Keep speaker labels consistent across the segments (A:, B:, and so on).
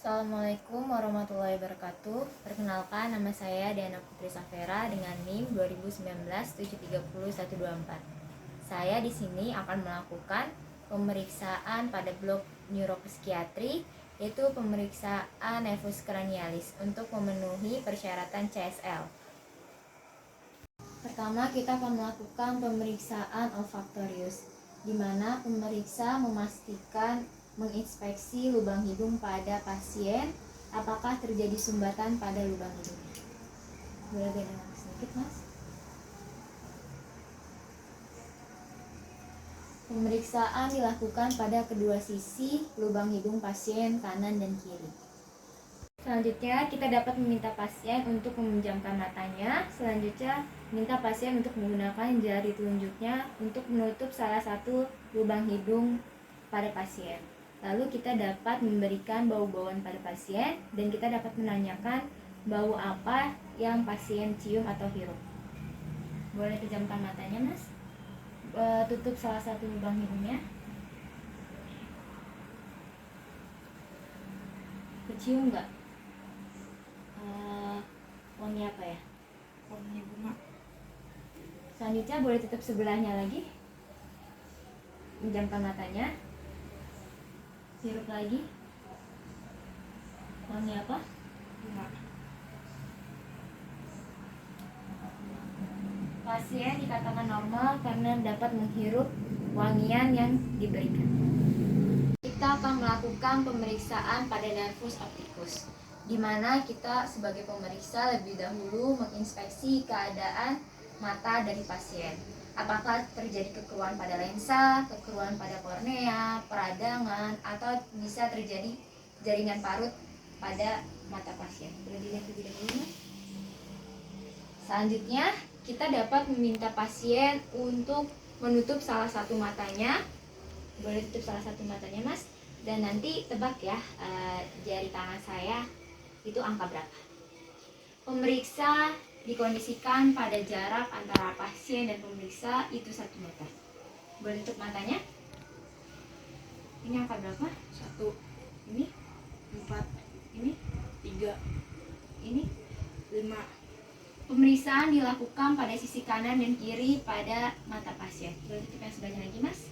A: Assalamualaikum warahmatullahi wabarakatuh. Perkenalkan, nama saya Diana Putri Safera dengan NIM 2019-730-124. Saya di sini akan melakukan pemeriksaan pada blok neuropsikiatri, yaitu pemeriksaan nevus cranialis untuk memenuhi persyaratan CSL. Pertama, kita akan melakukan pemeriksaan olfaktorius, di mana pemeriksa memastikan menginspeksi lubang hidung pada pasien apakah terjadi sumbatan pada lubang hidungnya. Boleh gerak sedikit, Mas? Pemeriksaan dilakukan pada kedua sisi lubang hidung pasien kanan dan kiri. Selanjutnya, kita dapat meminta pasien untuk memejamkan matanya. Selanjutnya, minta pasien untuk menggunakan jari telunjuknya untuk menutup salah satu lubang hidung pada pasien. Lalu kita dapat memberikan bau-bauan pada pasien dan kita dapat menanyakan bau apa yang pasien cium atau hirup. Boleh pejamkan matanya, Mas. Tutup salah satu lubang hidungnya. Kecium nggak? Wangi apa ya?
B: Wangi bunga.
A: Selanjutnya boleh tutup sebelahnya lagi. Pejamkan matanya. Hirup lagi. Wangi apa?
B: Bunga.
A: Pasien dikatakan normal karena dapat menghirup wangian yang diberikan. Kita akan melakukan pemeriksaan pada nervus opticus, di mana kita sebagai pemeriksa lebih dahulu menginspeksi keadaan mata dari pasien. Apakah terjadi kekeruan pada lensa, kekeruan pada kornea, peradangan, atau bisa terjadi jaringan parut pada mata pasien. Boleh dilihat lebih dahulu, Mas? Selanjutnya, kita dapat meminta pasien untuk menutup salah satu matanya. Boleh tutup salah satu matanya, Mas. Dan nanti tebak ya, jari tangan saya itu angka berapa. Pemeriksa dikondisikan pada jarak antara pasien dan pemeriksa itu 1 meter. Boleh tutup matanya. Ini angka berapa?
B: 1,
A: Ini,
B: 4,
A: ini,
B: 3,
A: ini.
B: 5.
A: Pemeriksaan dilakukan pada sisi kanan dan kiri pada mata pasien. Boleh tutup yang sebelahnya lagi, Mas.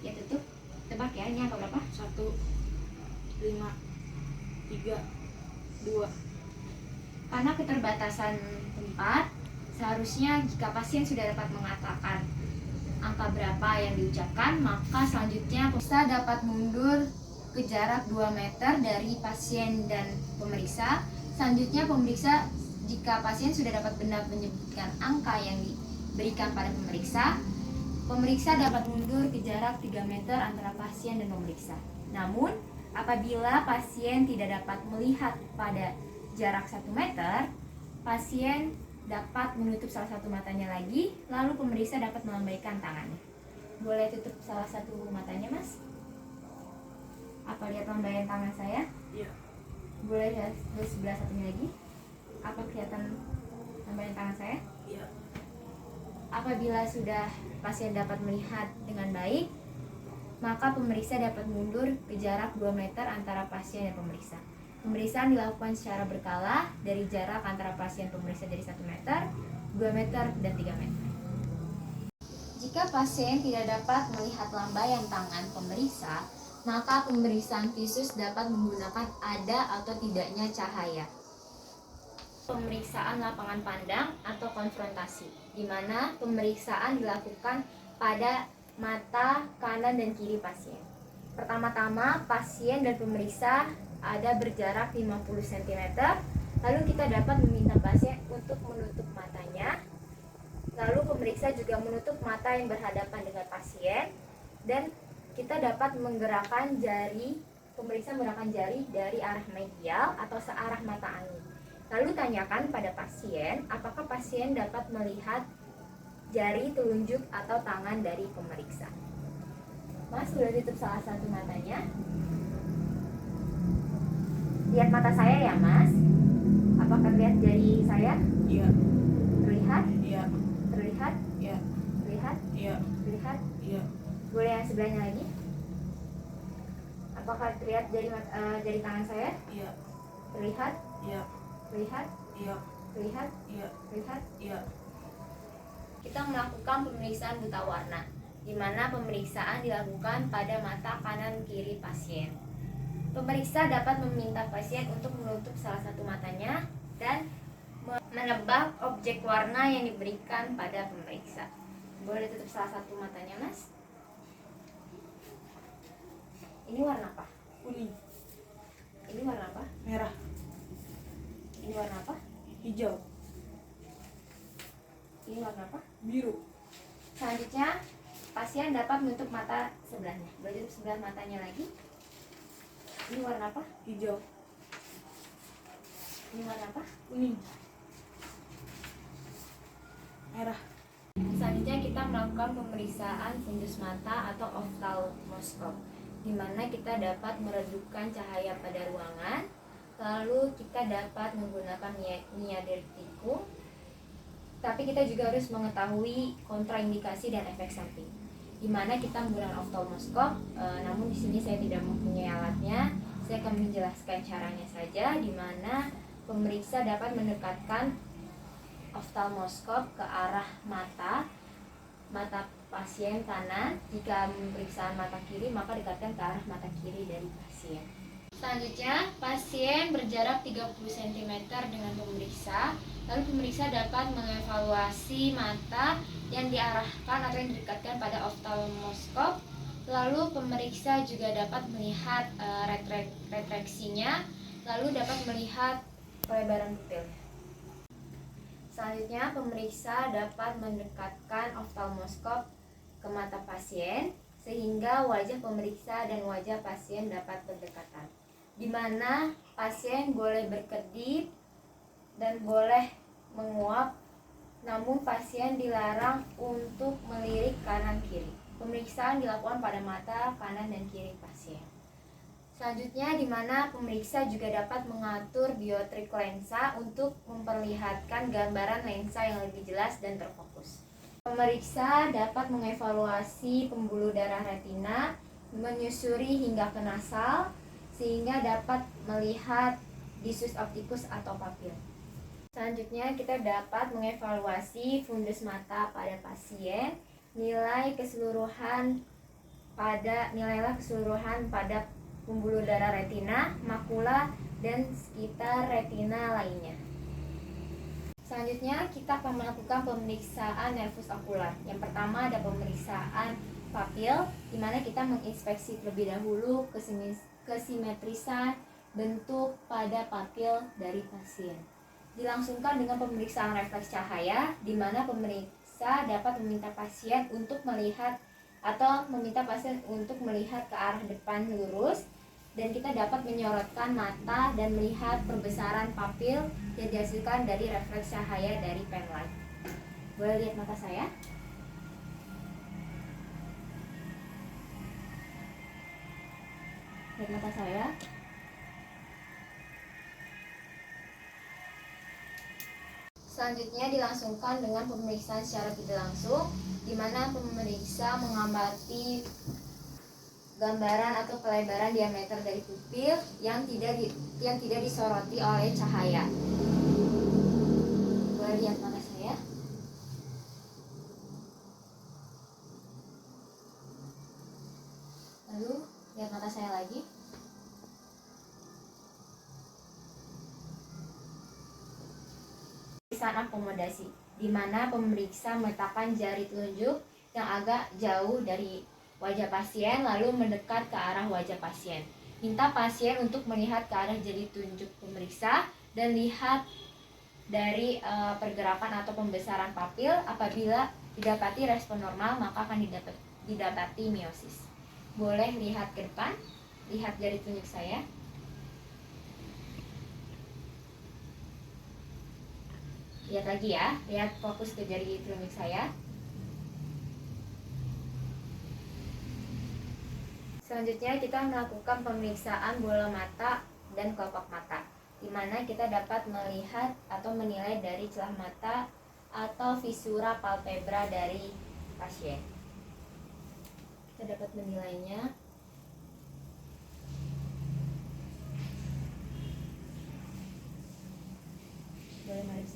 A: Ya, tutup. Tebak ya, ini angka berapa?
B: 1, 5, 3, 2.
A: Karena keterbatasan tempat, seharusnya jika pasien sudah dapat mengatakan angka berapa yang diucapkan, maka selanjutnya pemeriksa dapat mundur ke jarak 2 meter dari pasien dan pemeriksa. Selanjutnya pemeriksa, jika pasien sudah dapat benar menyebutkan angka yang diberikan pada pemeriksa dapat mundur ke jarak 3 meter antara pasien dan pemeriksa. Namun, apabila pasien tidak dapat melihat pada jarak 1 meter, pasien dapat menutup salah satu matanya lagi, lalu pemeriksa dapat melambaikan tangannya. Boleh tutup salah satu matanya, Mas? Apa lihat lambaian tangan saya?
B: Iya.
A: Boleh lihat sebelah satunya lagi? Apa kelihatan lambaian tangan saya?
B: Iya.
A: Apabila sudah pasien dapat melihat dengan baik, maka pemeriksa dapat mundur ke jarak 2 meter antara pasien dan pemeriksa. Pemeriksaan dilakukan secara berkala dari jarak antara pasien pemeriksa dari 1 meter, 2 meter, dan 3 meter. Jika pasien tidak dapat melihat lambaian tangan pemeriksa, maka pemeriksaan visus dapat menggunakan ada atau tidaknya cahaya. Pemeriksaan lapangan pandang atau konfrontasi, di mana pemeriksaan dilakukan pada mata kanan dan kiri pasien. Pertama-tama, pasien dan pemeriksa ada berjarak 50 cm, lalu kita dapat meminta pasien untuk menutup matanya. Lalu pemeriksa juga menutup mata yang berhadapan dengan pasien, dan kita dapat menggerakkan jari, pemeriksa menggerakkan jari dari arah medial atau searah mata angin. Lalu tanyakan pada pasien apakah pasien dapat melihat jari telunjuk atau tangan dari pemeriksa. Mas, sudah tutup salah satu matanya. Lihat mata saya ya, Mas. Apakah lihat jari saya?
B: Iya.
A: Terlihat?
B: Iya.
A: Terlihat?
B: Iya.
A: Terlihat?
B: Iya.
A: Terlihat?
B: Iya.
A: Boleh yang sebelahnya lagi? Apakah terlihat jari tangan saya?
B: Iya.
A: Terlihat?
B: Iya.
A: Terlihat?
B: Iya.
A: Terlihat?
B: Iya.
A: Terlihat?
B: Iya.
A: Kita melakukan pemeriksaan buta warna, di mana pemeriksaan dilakukan pada mata kanan kiri pasien. Pemeriksa dapat meminta pasien untuk menutup salah satu matanya dan menebak objek warna yang diberikan pada pemeriksa. Boleh tutup salah satu matanya, Mas? Ini warna apa?
B: Kuning.
A: Ini warna apa?
B: Merah.
A: Ini warna apa?
B: Hijau.
A: Ini warna apa?
B: Biru.
A: Selanjutnya, pasien dapat menutup mata sebelahnya. Boleh tutup sebelah matanya lagi. Ini warna apa?
B: Hijau.
A: Ini warna apa?
B: Kuning. Merah.
A: Selanjutnya kita melakukan pemeriksaan fundus mata atau oftalmoskop, di mana kita dapat meredupkan cahaya pada ruangan. Lalu kita dapat menggunakan niadertikum, tapi kita juga harus mengetahui kontraindikasi dan efek samping. Di mana kita menggunakan oftalmoskop, namun di sini saya tidak mempunyai alatnya. Saya akan menjelaskan caranya saja, di mana pemeriksa dapat mendekatkan oftalmoskop ke arah mata pasien kanan. Jika pemeriksaan mata kiri, maka dekatkan ke arah mata kiri dari pasien. Selanjutnya, pasien berjarak 30 cm dengan pemeriksa. Lalu pemeriksa dapat mengevaluasi mata yang diarahkan atau yang didekatkan pada oftalmoskop. Lalu pemeriksa juga dapat melihat retraksinya, lalu dapat melihat pelebaran pupilnya. Selanjutnya, pemeriksa dapat mendekatkan oftalmoskop ke mata pasien sehingga wajah pemeriksa dan wajah pasien dapat berdekatan, di mana pasien boleh berkedip dan boleh menguap, namun pasien dilarang untuk melirik kanan kiri. Pemeriksaan dilakukan pada mata kanan dan kiri pasien. Selanjutnya, di mana pemeriksa juga dapat mengatur dioptrik lensa untuk memperlihatkan gambaran lensa yang lebih jelas dan terfokus. Pemeriksa dapat mengevaluasi pembuluh darah retina, menyusuri hingga ke nasal, sehingga dapat melihat disus optikus atau papil. Selanjutnya, kita dapat mengevaluasi fundus mata pada pasien, nilailah keseluruhan pada pembuluh darah retina, makula, dan sekitar retina lainnya. Selanjutnya, kita akan melakukan pemeriksaan nervus okular. Yang pertama ada pemeriksaan papil, di mana kita menginspeksi terlebih dahulu kesimetrisan bentuk pada papil dari pasien. Dilangsungkan dengan pemeriksaan refleks cahaya, di mana pemeriksa dapat meminta pasien untuk melihat ke arah depan lurus, dan kita dapat menyorotkan mata dan melihat perbesaran papil yang dihasilkan dari refleks cahaya dari pen light. Boleh lihat mata saya? Lihat mata saya. Selanjutnya dilangsungkan dengan pemeriksaan secara tidak langsung, di mana pemeriksa mengamati gambaran atau pelebaran diameter dari pupil yang tidak disoroti oleh cahaya. Boleh lihat mata saya? Lalu lihat mata saya lagi. Pemeriksaan akomodasi, di mana pemeriksa meletakkan jari telunjuk yang agak jauh dari wajah pasien lalu mendekat ke arah wajah pasien. Minta pasien untuk melihat ke arah jari telunjuk pemeriksa dan lihat dari pergerakan atau pembesaran papil. Apabila didapati respon normal, maka akan didapati miosis. Boleh lihat ke depan, lihat jari telunjuk saya. Lihat lagi ya, lihat fokus ke jari telunjuk saya. Selanjutnya kita melakukan pemeriksaan bola mata dan kelopak mata, di mana kita dapat melihat atau menilai dari celah mata atau visura palpebra dari pasien. Kita dapat menilainya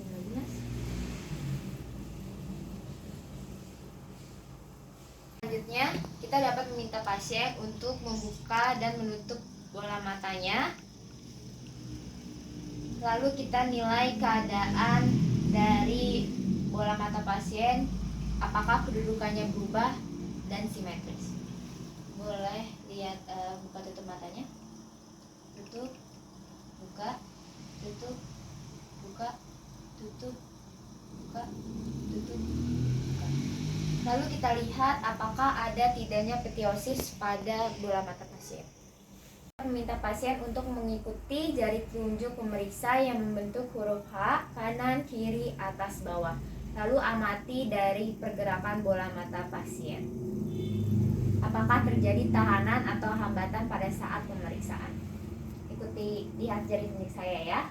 A: pasien lagi, Mas. Selanjutnya, kita dapat meminta pasien untuk membuka dan menutup bola matanya. Lalu kita nilai keadaan dari bola mata pasien, apakah kedudukannya berubah dan simetris. Boleh lihat buka tutup matanya. Tutup, buka, tutup, buka, tutup, buka, tutup, buka. Lalu kita lihat apakah ada tidaknya episiotosis pada bola mata pasien. Meminta pasien untuk mengikuti jari telunjuk pemeriksa yang membentuk huruf H, kanan, kiri, atas, bawah. Lalu amati dari pergerakan bola mata pasien. Apakah terjadi tahanan atau hambatan pada saat pemeriksaan? Lihat jari telunjuk saya ya.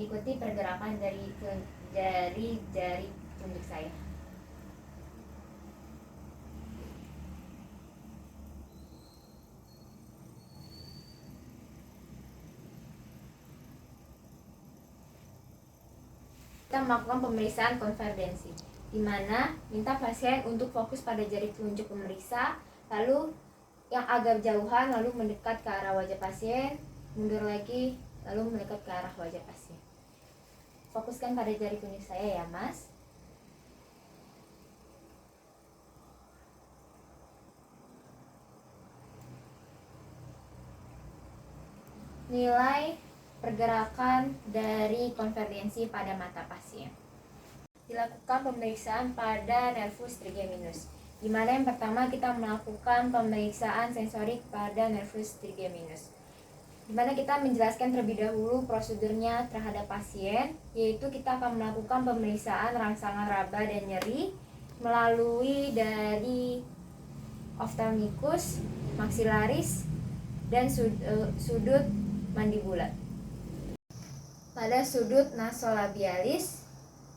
A: Ikuti pergerakan dari jari telunjuk saya. Kita melakukan pemeriksaan konvergensi, di mana minta pasien untuk fokus pada jari telunjuk pemeriksa, lalu yang agak jauhan lalu mendekat ke arah wajah pasien, mundur lagi, lalu mendekat ke arah wajah pasien. Fokuskan pada jari telunjuk saya ya, Mas. Nilai pergerakan dari konvergensi pada mata pasien. Dilakukan pemeriksaan pada nervus trigeminus, di mana yang pertama kita melakukan pemeriksaan sensorik pada nervus trigeminus, di mana kita menjelaskan terlebih dahulu prosedurnya terhadap pasien, yaitu kita akan melakukan pemeriksaan rangsangan raba dan nyeri melalui dari ophthalmicus, maxillaris, dan sudut mandibular, pada sudut nasolabialis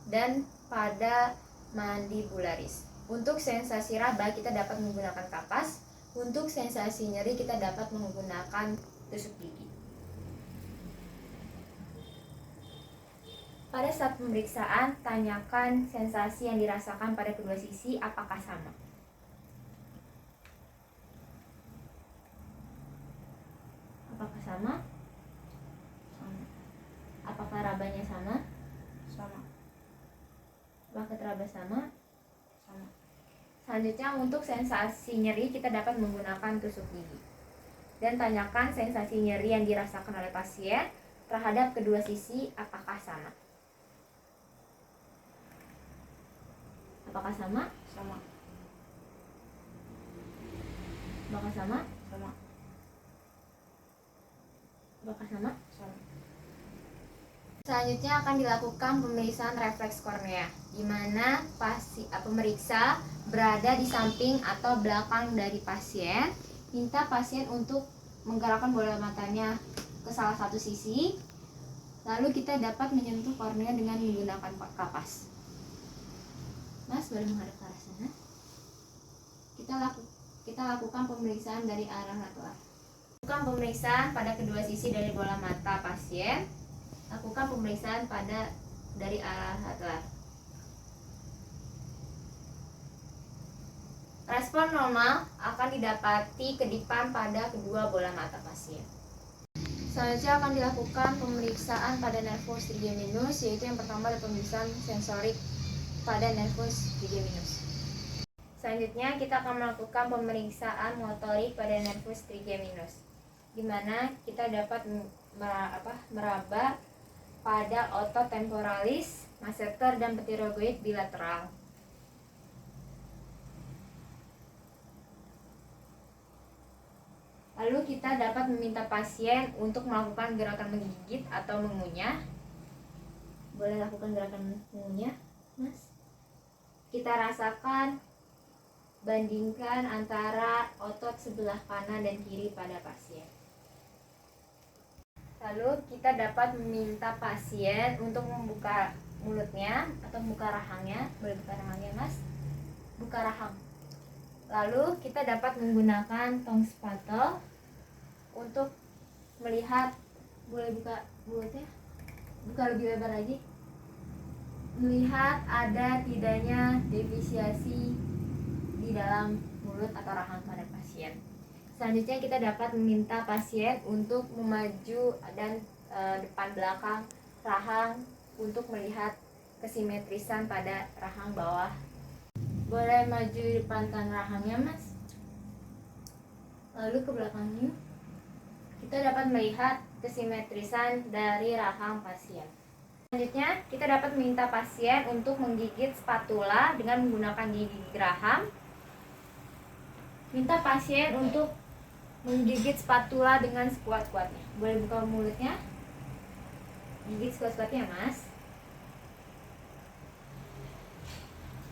A: dan pada mandibularis. Untuk sensasi raba kita dapat menggunakan kapas. Untuk sensasi nyeri kita dapat menggunakan tusuk gigi. Pada saat pemeriksaan, tanyakan sensasi yang dirasakan pada kedua sisi apakah sama. Apakah sama? Apakah rabanya sama?
B: Sama.
A: Apakah teraba sama?
B: Sama.
A: Selanjutnya untuk sensasi nyeri kita dapat menggunakan tusuk gigi. Dan tanyakan sensasi nyeri yang dirasakan oleh pasien terhadap kedua sisi apakah sama. Apakah sama?
B: Sama.
A: Apakah sama?
B: Sama.
A: Apakah sama?
B: Sama.
A: Selanjutnya akan dilakukan pemeriksaan refleks kornea, di mana pemeriksa berada di samping atau belakang dari pasien. Minta pasien untuk menggerakkan bola matanya ke salah satu sisi, lalu kita dapat menyentuh kornea dengan menggunakan kapas. Mas, boleh menghadap ke arah sana. Kita lakukan pemeriksaan dari arah lateral. Lakukan pemeriksaan pada kedua sisi dari bola mata pasien. Lakukan pemeriksaan dari arah lateral. Respon normal akan didapati kedipan pada kedua bola mata pasien. Selanjutnya akan dilakukan pemeriksaan pada nervus trigeminus, yaitu yang pertama adalah pemeriksaan sensorik pada nervus trigeminus. Selanjutnya kita akan melakukan pemeriksaan motorik pada nervus trigeminus, di mana kita dapat meraba pada otot temporalis, masseter, dan pterygoid bilateral. Lalu kita dapat meminta pasien untuk melakukan gerakan menggigit atau mengunyah. Boleh lakukan gerakan mengunyah, Mas? Kita rasakan, bandingkan antara otot sebelah kanan dan kiri pada pasien. Lalu kita dapat meminta pasien untuk membuka mulutnya atau membuka rahangnya. Boleh buka rahangnya, Mas? Buka rahang. Lalu kita dapat menggunakan tong spatel untuk melihat. Boleh buka mulutnya? Buka lebih lebar lagi. melihat ada tidaknya defisiasi di dalam mulut atau rahang pada pasien. Selanjutnya kita dapat meminta pasien untuk memaju dan depan belakang rahang untuk melihat kesimetrisan pada rahang bawah. Boleh maju di depankan rahangnya, Mas. Lalu ke belakangnya. Kita dapat melihat kesimetrisan dari rahang pasien. Selanjutnya, kita dapat meminta pasien untuk menggigit spatula dengan menggunakan gigi geraham. Minta pasien untuk menggigit spatula dengan sekuat-kuatnya. Boleh buka mulutnya. Gigit sekuat-kuatnya, Mas.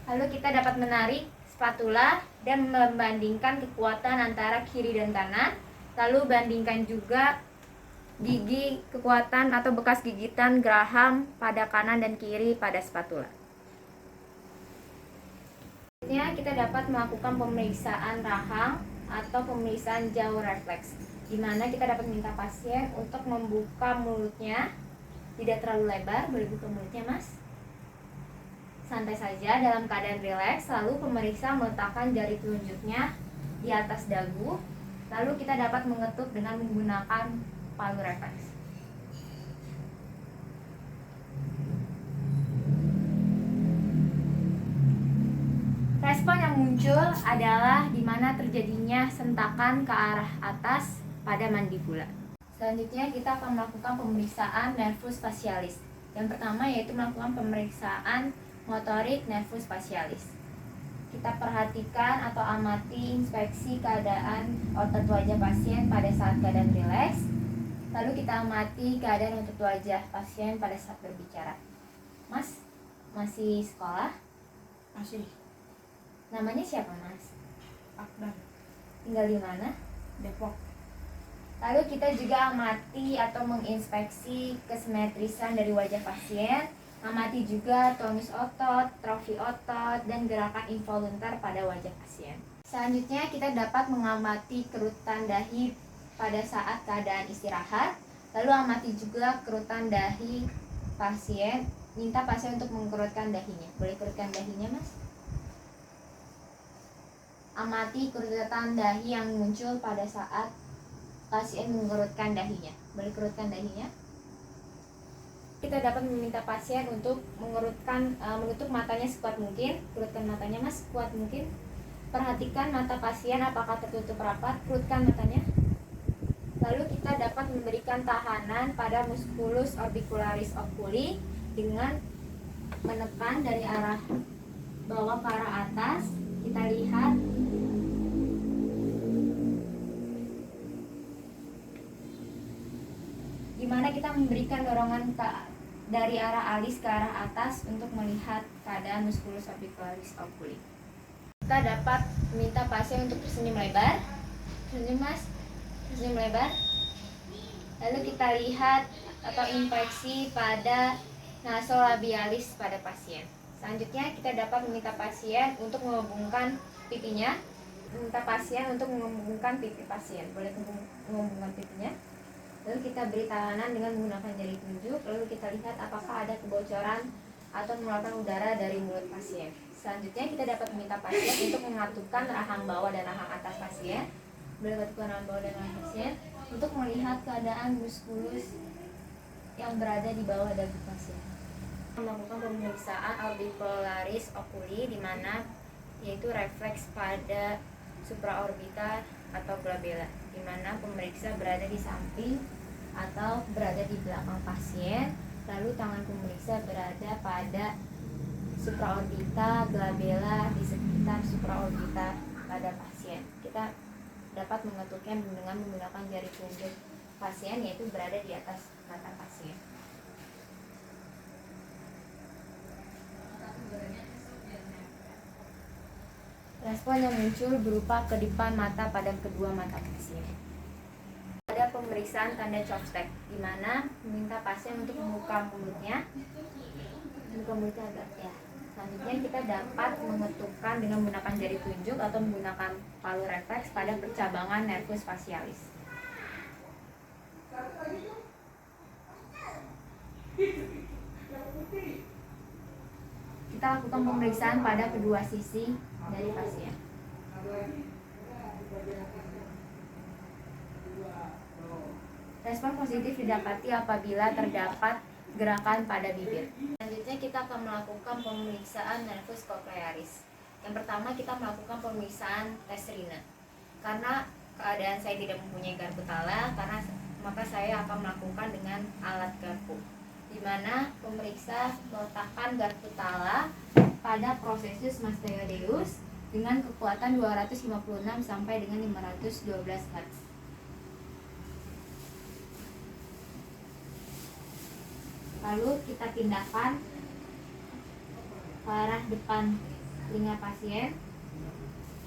A: Lalu kita dapat menarik spatula dan membandingkan kekuatan antara kiri dan kanan. Lalu bandingkan juga gigi kekuatan atau bekas gigitan geraham pada kanan dan kiri pada spatula. Selanjutnya kita dapat melakukan pemeriksaan rahang atau pemeriksaan jaw refleks, di mana kita dapat minta pasien untuk membuka mulutnya, tidak terlalu lebar. Boleh buka mulutnya, Mas. Santai saja dalam keadaan rileks. Lalu pemeriksa meletakkan jari telunjuknya di atas dagu. Lalu kita dapat mengetuk dengan menggunakan palu refleks. Respon yang muncul adalah di mana terjadinya sentakan ke arah atas pada mandibula. Selanjutnya kita akan melakukan pemeriksaan nervus facialis. Yang pertama yaitu melakukan pemeriksaan motorik nervus facialis. Kita perhatikan atau amati inspeksi keadaan otot wajah pasien pada saat keadaan rileks. Lalu kita amati keadaan otot wajah pasien pada saat berbicara. Mas, masih sekolah?
B: Masih.
A: Namanya siapa, Mas?
B: Akdan.
A: Tinggal di mana?
B: Depok.
A: Lalu kita juga amati atau menginspeksi kesimetrisan dari wajah pasien. Amati juga tonus otot, trofi otot, dan gerakan involuntar pada wajah pasien. Selanjutnya kita dapat mengamati kerutan dahi pada saat keadaan istirahat. Lalu amati juga kerutan dahi pasien. Minta pasien untuk mengkerutkan dahinya. Boleh kerutkan dahinya, Mas? Amati kerutan dahi yang muncul pada saat pasien mengerutkan dahinya. Boleh kerutkan dahinya? Kita dapat meminta pasien untuk menutup matanya sekuat mungkin. Kerutkan matanya, Mas, sekuat mungkin. Perhatikan mata pasien apakah tertutup rapat. Kerutkan matanya. Lalu kita dapat memberikan tahanan pada musculus orbicularis oculi dengan menekan dari arah bawah ke arah atas. Kita lihat di mana kita memberikan dorongan dari arah alis ke arah atas untuk melihat keadaan musculus orbicularis oculi. Kita dapat meminta pasien untuk tersenyum lebar. Tersenyum, Mas. Tersenyum lebar. Lalu kita lihat atau inspeksi pada nasolabialis pada pasien. Selanjutnya kita dapat meminta pasien untuk mengembungkan pipinya. Meminta pasien untuk mengembungkan pipi pasien. Boleh mengembungkan pipinya. Lalu kita beri tahanan dengan menggunakan jari telunjuk. Lalu kita lihat apakah ada kebocoran atau mengeluarkan udara dari mulut pasien. Selanjutnya kita dapat meminta pasien untuk mengatupkan rahang bawah dan rahang atas pasien. Boleh mengatupkan rahang bawah dan rahang pasien untuk melihat keadaan muskulus yang berada di bawah dagu pasien. Melakukan pemeriksaan orbicularis oculi, di mana yaitu refleks pada supraorbita atau glabella, di mana pemeriksa berada di samping atau berada di belakang pasien. Lalu tangan pemeriksa berada pada supraorbita glabella, di sekitar supraorbita pada pasien. Kita dapat mengetuknya dengan menggunakan jari telunjuk pasien, yaitu berada di atas mata pasien. Respon yang muncul berupa kedipan mata pada kedua mata pasien. Ada pemeriksaan tanda Chopstick, di mana meminta pasien untuk membuka mulutnya. Membuka mulutnya agak ya. Selanjutnya kita dapat mengetukkan dengan menggunakan jari telunjuk atau menggunakan palu refleks pada percabangan nervus facialis. kita lakukan pemeriksaan pada kedua sisi dari pasien. Respon positif didapati apabila terdapat gerakan pada bibir. Selanjutnya kita akan melakukan pemeriksaan nervus cochlearis. Yang pertama kita melakukan pemeriksaan tes rina. Karena keadaan saya tidak mempunyai garpu tala, maka saya akan melakukan dengan alat garpu, di mana pemeriksa meletakkan garpu tala pada prosesus mastoideus dengan kekuatan 256 sampai dengan 512 Hz. Lalu kita pindahkan ke arah depan telinga pasien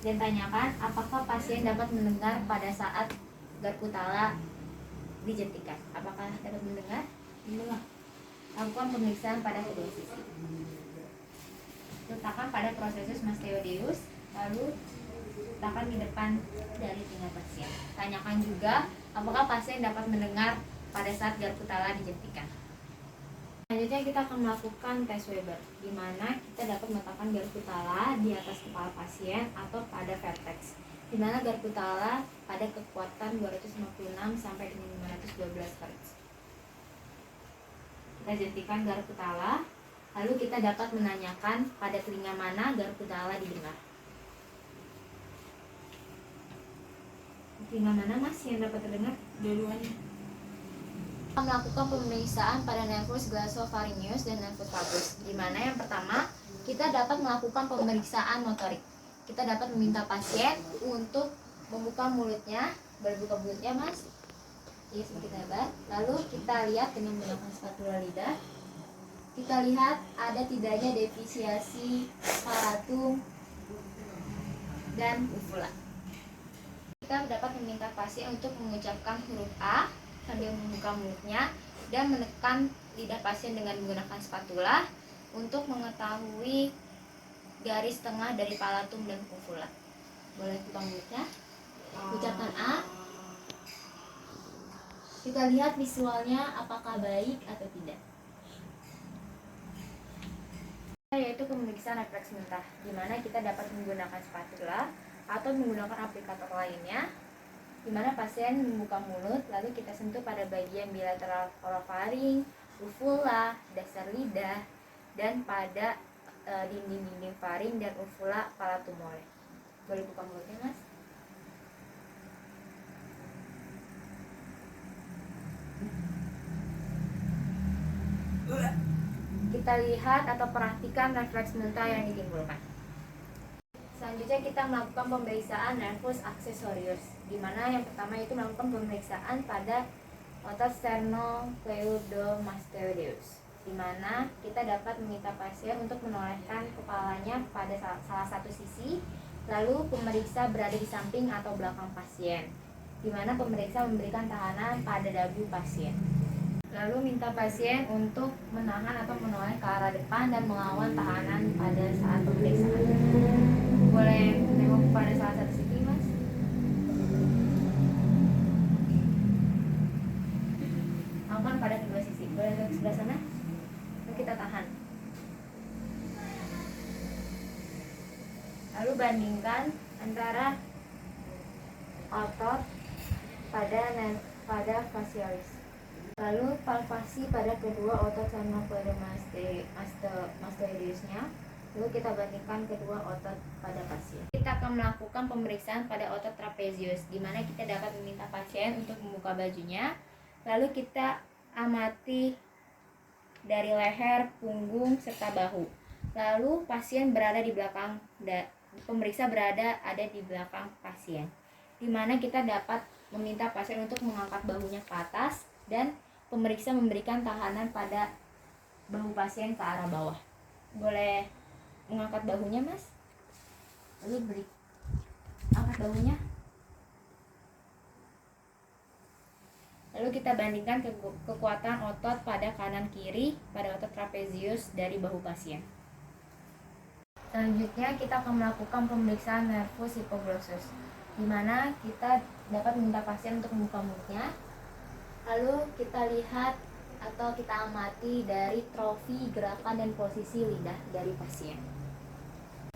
A: dan tanyakan apakah pasien dapat mendengar pada saat garpu tala dijentikan. Apakah dapat mendengar?
B: Mendengar.
A: Lakukan pemeriksaan pada kedua sisi. Letakkan pada prosesus mastoideus, lalu letakkan di depan dari telinga pasien. Tanyakan juga apakah pasien dapat mendengar pada saat garpu tala dijentikan. Selanjutnya kita akan melakukan tes Weber, di mana kita dapat meletakkan garpu tala di atas kepala pasien atau pada vertex, di mana garpu tala pada kekuatan 256 sampai dengan 512 Hz. Kita jentikan garpu tala, lalu kita dapat menanyakan pada telinga mana garpu tala didengar. Telinga mana mas yang dapat terdengar?
B: Dua-duanya.
A: Melakukan pemeriksaan pada nervus glossopharyngeus dan nervus vagus, di mana yang pertama kita dapat melakukan pemeriksaan motorik. Kita dapat meminta pasien untuk membuka mulutnya, berbuka mulutnya mas, ya seperti gambar. Lalu kita lihat dengan menggunakan spatula lidah. Kita lihat ada tidaknya defisiasi palatum dan uvula. Kita dapat meminta pasien untuk mengucapkan huruf A sambil membuka mulutnya dan menekan lidah pasien dengan menggunakan spatula untuk mengetahui garis tengah dari palatum dan uvula. Boleh buka mulutnya, ucapkan A. Kita lihat visualnya apakah baik atau tidak. Yaitu pemeriksaan refleks mentah, di mana kita dapat menggunakan spatula atau menggunakan aplikator lainnya, di mana pasien membuka mulut, lalu kita sentuh pada bagian bilateral orofaring, uvula, dasar lidah, dan pada dinding-dinding faring dan uvula palatumole. Boleh buka mulutnya mas? Kita lihat atau perhatikan refleks mentah yang ditimbulkan. Selanjutnya kita melakukan pemeriksaan nervus accessorius, di mana yang pertama itu melakukan pemeriksaan pada otot sternocleidomastoideus, di mana kita dapat meminta pasien untuk menolehkan kepalanya pada salah satu sisi, lalu pemeriksa berada di samping atau belakang pasien, di mana pemeriksa memberikan tahanan pada dagu pasien. Lalu minta pasien untuk menahan atau menoleh ke arah depan dan melawan tahanan pada saat pemeriksaan. Boleh nengok pada salah satu sisi mas? Lakukan pada kedua sisi. Boleh ke sebelah sana? Lalu kita tahan. Lalu bandingkan antara otot pada facialis. Lalu palpasi pada kedua otot sternocleidomastoideusnya. Lalu kita bandingkan kedua otot pada pasien. Kita akan melakukan pemeriksaan pada otot trapezius, di mana kita dapat meminta pasien untuk membuka bajunya. Lalu kita amati dari leher, punggung, serta bahu. Lalu pasien berada di belakang, pemeriksa ada di belakang pasien, di mana kita dapat meminta pasien untuk mengangkat bahunya ke atas dan pemeriksa memberikan tahanan pada bahu pasien ke arah bawah. Boleh mengangkat bahunya mas? Lalu angkat bahunya. Lalu kita bandingkan kekuatan otot pada kanan kiri pada otot trapezius dari bahu pasien. Selanjutnya kita akan melakukan pemeriksaan nervus hipoglossus, di mana kita dapat meminta pasien untuk membuka mulutnya. Lalu kita lihat atau kita amati dari trofi, gerakan, dan posisi lidah dari pasien.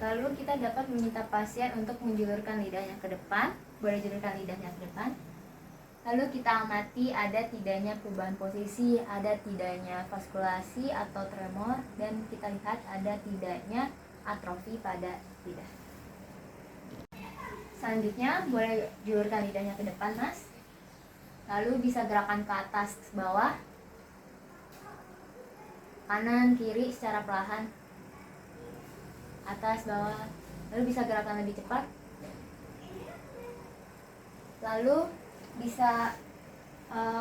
A: Lalu kita dapat meminta pasien untuk menjulurkan lidahnya ke depan, boleh julurkan lidahnya ke depan. Lalu kita amati ada tidaknya perubahan posisi, ada tidaknya vaskulasi atau tremor, dan kita lihat ada tidaknya atrofi pada lidah. Selanjutnya boleh julurkan lidahnya ke depan, Mas. Lalu bisa gerakan ke atas ke bawah, kanan kiri secara perlahan, atas bawah. Lalu bisa gerakan lebih cepat. Lalu bisa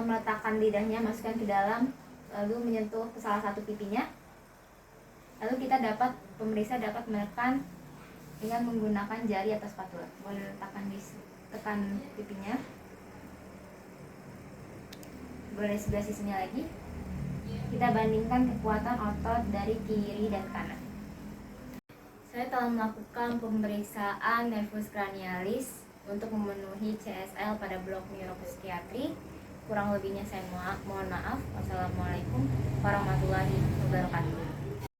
A: meletakkan lidahnya, masukkan ke dalam, lalu menyentuh ke salah satu pipinya. Lalu pemeriksa dapat menekan dengan menggunakan jari atau spatula. Boleh tekan pipinya. Boleh sebelah sisinya lagi. Kita bandingkan kekuatan otot dari kiri dan kanan. Saya telah melakukan pemeriksaan nervus cranialis untuk memenuhi CSL pada blok neuropsikiatri. Kurang lebihnya saya mohon maaf. Wassalamualaikum warahmatullahi wabarakatuh.